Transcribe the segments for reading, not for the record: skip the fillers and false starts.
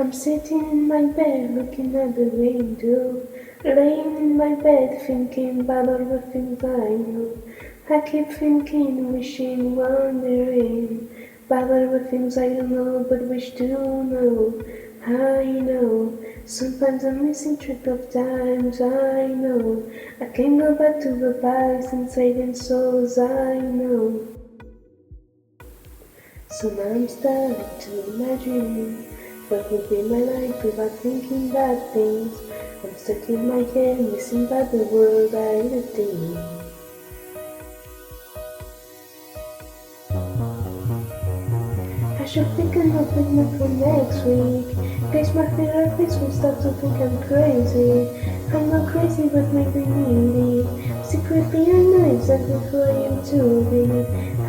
I'm sitting in my bed looking at the window, laying in my bed thinking about all the things I know. I keep thinking, wishing, wondering about all the things I don't know but wish to know. I know, sometimes I'm missing track of times, I know. I can go back to the past and say them souls, I know. So now I'm starting to imagine what would be my life without thinking bad things. I'm stuck in my head, missing about the world I lived in. I should pick an appointment for next week. Guess my therapist will start to think I'm crazy. I'm not crazy, but maybe needy. Secretly I know exactly who I am to be.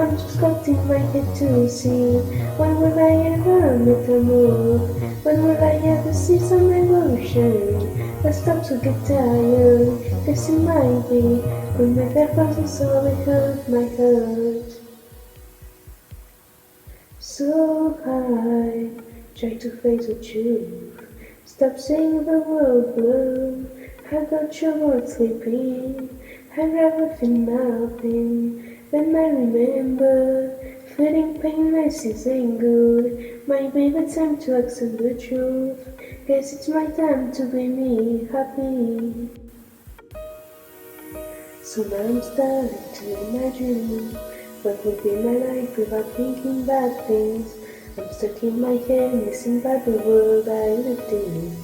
I'm just locked in my head to see. When will I ever metamorph? When will I ever see some evolution? I start to get tired. Guess it might be when my metamorphosis already hurt my heart. So high, try to face the truth. Stop seeing the world blue. I got trouble sleeping. I'd rather feel nothing. Then I remember feeling painless isn't good. Might be the time to accept the truth. Guess it's my time to be me, happy. So now I'm starting to imagine what would be my life without thinking bad things. I'm stuck in my head, missing about the world I lived in.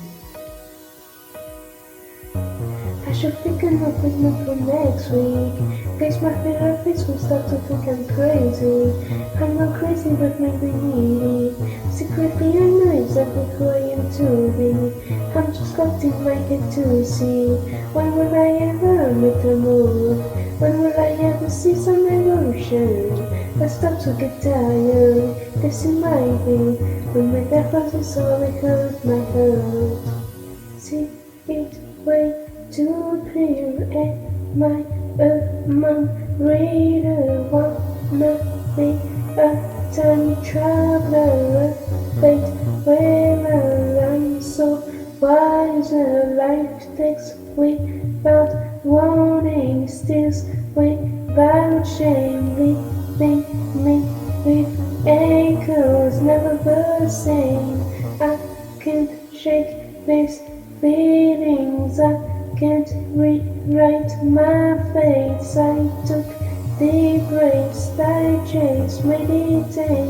I should pick an appointment for next week. Guess my therapist will start to think I'm crazy. I'm not crazy, but maybe needy. Secretly I know exactly who I am to be. I'm just locked in my head to see. When will I ever metamorph? When will I ever see some evolution? I start to get tired. Guess it might be when my metamorphosis already hurt my heart. See it way too clear, and my mind reader wanna be a time traveler, fate where I'm so wiser. Life takes without warning, steals without shame, leaving me with echoes never the same. I can't shake these feelings, I can't rewrite my fate. I took deep breaths, I chased, meditate.